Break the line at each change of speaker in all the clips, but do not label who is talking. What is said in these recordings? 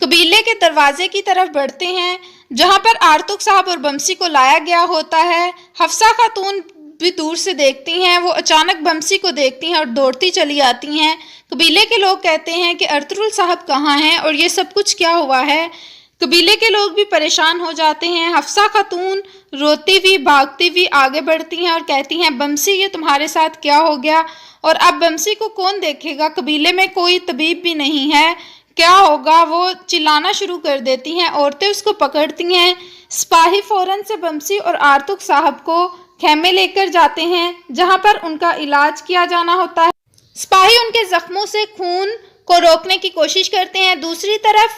قبیلے کے دروازے کی طرف بڑھتے ہیں جہاں پر آرتک صاحب اور بمسی کو لایا گیا ہوتا ہے۔ حفصہ خاتون بھی دور سے دیکھتی ہیں، وہ اچانک بمسی کو دیکھتی ہیں اور دوڑتی چلی آتی ہیں۔ قبیلے کے لوگ کہتے ہیں کہ ارطغرل صاحب کہاں ہیں اور یہ سب کچھ کیا ہوا ہے؟ قبیلے کے لوگ بھی پریشان ہو جاتے ہیں۔ حفصہ خاتون روتی ہوئی بھاگتی ہوئی آگے بڑھتی ہیں اور کہتی ہیں بمسی یہ تمہارے ساتھ کیا ہو گیا؟ اور اب بمسی کو کون دیکھے گا؟ قبیلے میں کوئی طبیب بھی نہیں ہے، کیا ہوگا؟ وہ چلانا شروع کر دیتی ہیں، عورتیں اس کو پکڑتی ہیں۔ سپاہی فوراً سے بمسی اور آرتک صاحب کو خیمے لے کر جاتے ہیں جہاں پر ان کا علاج کیا جانا ہوتا ہے۔ سپاہی ان کے زخموں سے خون کو روکنے کی کوشش کرتے ہیں۔ دوسری طرف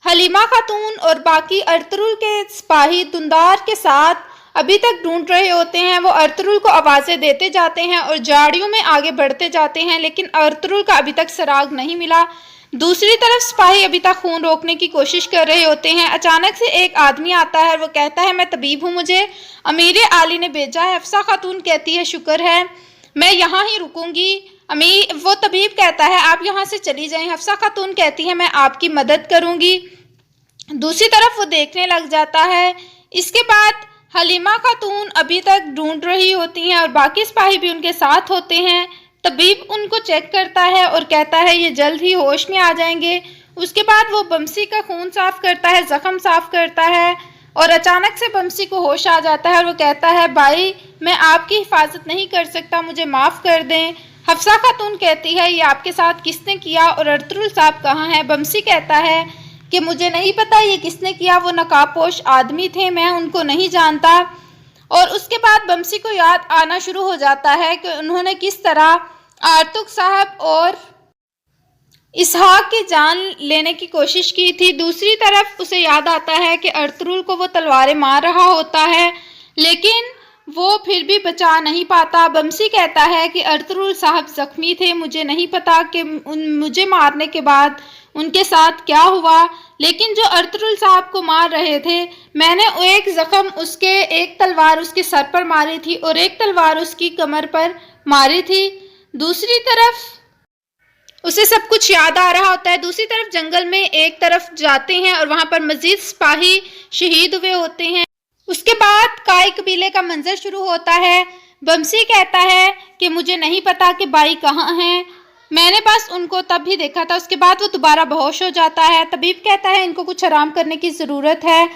حلیمہ خاتون اور باقی ارطغرل کے سپاہی دندار کے ساتھ ابھی تک ڈھونڈ رہے ہوتے ہیں۔ وہ ارطغرل کو آوازیں دیتے جاتے ہیں اور جھاڑیوں میں آگے بڑھتے جاتے ہیں لیکن ارطغرل کا ابھی تک سراغ نہیں ملا۔ دوسری طرف سپاہی ابھی تک خون روکنے کی کوشش کر رہے ہوتے ہیں۔ اچانک سے ایک آدمی آتا ہے اور وہ کہتا ہے میں طبیب ہوں، مجھے امیر عالی نے بھیجا ہے۔ حفصہ خاتون کہتی ہے شکر ہے، میں یہاں ہی رکوں گی۔ وہ طبیب کہتا ہے آپ یہاں سے چلی جائیں۔ حفصہ خاتون کہتی ہے میں آپ کی مدد کروں گی۔ دوسری طرف وہ دیکھنے لگ جاتا ہے۔ اس کے بعد حلیمہ خاتون ابھی تک ڈھونڈ رہی ہوتی ہیں اور باقی سپاہی بھی ان کے ساتھ ہوتے ہیں۔ طبیب ان کو چیک کرتا ہے اور کہتا ہے یہ جلد ہی ہوش میں آ جائیں گے۔ اس کے بعد وہ بمسی کا خون صاف کرتا ہے، زخم صاف کرتا ہے اور اچانک سے بمسی کو ہوش آ جاتا ہے اور وہ کہتا ہے بھائی میں آپ کی حفاظت نہیں کر سکتا، مجھے معاف کر دیں۔ حفصہ خاتون کہتی ہے یہ آپ کے ساتھ کس نے کیا اور ارطغرل صاحب کہاں ہیں؟ بمسی کہتا ہے کہ مجھے نہیں پتا یہ کس نے کیا، وہ نقاب پوش آدمی تھے، میں ان کو نہیں جانتا۔ اور اس کے بعد بمسی کو یاد آنا شروع ہو جاتا ہے کہ انہوں نے کس طرح آرتک صاحب اور اسحاق کی جان لینے کی کوشش کی تھی۔ دوسری طرف اسے یاد آتا ہے کہ ارطغرل کو وہ تلواریں مار رہا ہوتا ہے لیکن وہ پھر بھی بچا نہیں پاتا۔ بمسی کہتا ہے کہ ارطغرل صاحب زخمی تھے، مجھے نہیں پتا کہ مجھے مارنے کے بعد ان کے ساتھ کیا ہوا، لیکن جو ارطغرل صاحب کو مار رہے تھے میں نے ایک زخم ایک تلوار اس کے سر پر ماری تھی اور ایک تلوار اس کی کمر پر ماری تھی۔ دوسری طرف اسے سب کچھ یاد آ رہا ہوتا ہے۔ دوسری طرف جنگل میں ایک طرف جاتے ہیں اور وہاں پر مزید سپاہی شہید ہوئے ہوتے ہیں۔ اس کے بعد کائی قبیلے کا منظر شروع ہوتا ہے۔ بمسی کہتا ہے کہ مجھے نہیں پتا کہ بھائی کہاں ہیں، میں نے بس ان کو تب ہی دیکھا تھا۔ اس کے بعد وہ دوبارہ بہوش ہو جاتا ہے۔ طبیب کہتا ہے ان کو کچھ آرام کرنے کی ضرورت ہے۔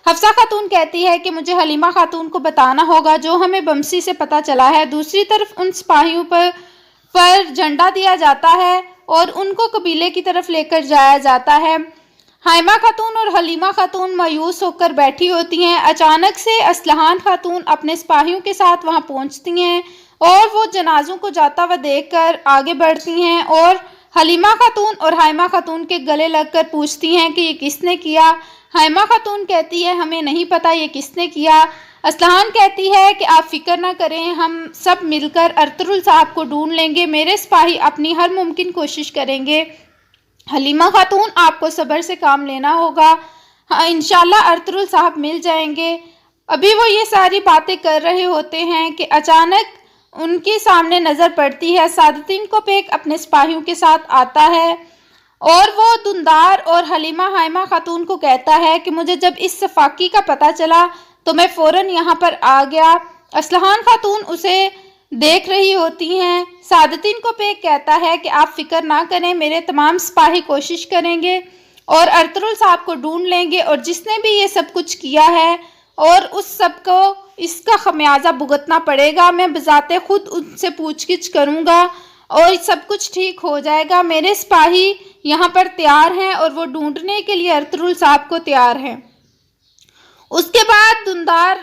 حفصہ خاتون کہتی ہے کہ مجھے حلیمہ خاتون کو بتانا ہوگا جو ہمیں بمسی سے پتا چلا ہے۔ دوسری طرف ان سپاہیوں پر جھنڈا دیا جاتا ہے اور ان کو قبیلے کی طرف لے کر جایا جاتا ہے۔ حائمہ خاتون اور حلیمہ خاتون مایوس ہو کر بیٹھی ہوتی ہیں۔ اچانک سے اسلحان خاتون اپنے سپاہیوں کے ساتھ وہاں پہنچتی ہیں اور وہ جنازوں کو جاتا ہوا دیکھ کر آگے بڑھتی ہیں اور حلیمہ خاتون اور حائمہ خاتون کے گلے لگ کر پوچھتی ہیں کہ یہ کس نے کیا؟ حائمہ خاتون کہتی ہے ہمیں نہیں پتا یہ کس نے کیا۔ اسلحان کہتی ہے کہ آپ فکر نہ کریں، ہم سب مل کر ارطغرل صاحب کو ڈھونڈ لیں گے، میرے سپاہی اپنی ہر ممکن کوشش کریں گے۔ حلیمہ خاتون آپ کو صبر سے کام لینا ہوگا، انشاءاللہ ارطغرل صاحب مل جائیں گے۔ ابھی وہ یہ ساری باتیں کر رہے ہوتے ہیں کہ اچانک ان کے سامنے نظر پڑتی ہے سعادتین کوپ ایک اپنے سپاہیوں کے ساتھ آتا ہے اور وہ دندار اور حلیمہ حائمہ خاتون کو کہتا ہے کہ مجھے جب اس صفاقی کا پتہ چلا تو میں فوراً یہاں پر آ گیا۔ اسلحان خاتون اسے دیکھ رہی ہوتی ہیں۔ سعادتین کوپ ایک کہتا ہے کہ آپ فکر نہ کریں، میرے تمام سپاہی کوشش کریں گے اور ارطغرل صاحب کو ڈھونڈ لیں گے اور جس نے بھی یہ سب کچھ کیا ہے اور اس سب کو اس کا خمیازہ بھگتنا پڑے گا۔ میں بذات خود ان سے پوچھ گچھ کروں گا اور سب کچھ ٹھیک ہو جائے گا۔ میرے سپاہی یہاں پر تیار ہیں اور وہ ڈھونڈنے کے لیے ارطغرل صاحب کو تیار ہیں۔ اس کے بعد دندار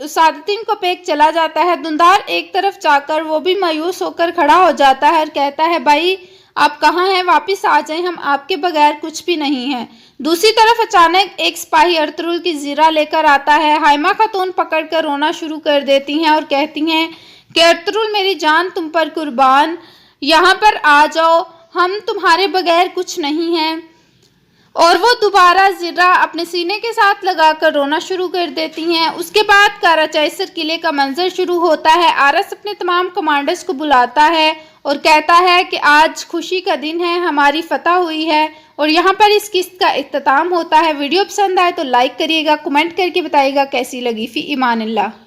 سعادتین کوپ ایک چلا جاتا ہے۔ دندار ایک طرف جا کر وہ بھی مایوس ہو کر کھڑا ہو جاتا ہے اور کہتا ہے بھائی آپ کہاں ہیں؟ واپس آ جائیں، ہم آپ کے بغیر کچھ بھی نہیں ہیں۔ دوسری طرف اچانک ایک سپاہی ارطغرل کی زیرہ لے کر آتا ہے۔ حائمہ خاتون پکڑ کر رونا شروع کر دیتی ہیں اور کہتی ہیں کہ ارطغرل میری جان تم پر قربان، یہاں پر آ جاؤ، ہم تمہارے بغیر کچھ نہیں ہیں۔ اور وہ دوبارہ زرہ اپنے سینے کے ساتھ لگا کر رونا شروع کر دیتی ہیں۔ اس کے بعد کاراچائسر قلعے کا منظر شروع ہوتا ہے۔ آرس اپنے تمام کمانڈرز کو بلاتا ہے اور کہتا ہے کہ آج خوشی کا دن ہے، ہماری فتح ہوئی ہے اور یہاں پر اس قسط کا اختتام ہوتا ہے۔ ویڈیو پسند آئے تو لائک کریے گا، کمنٹ کر کے بتائیے گا کیسی لگی۔ فی امان اللہ۔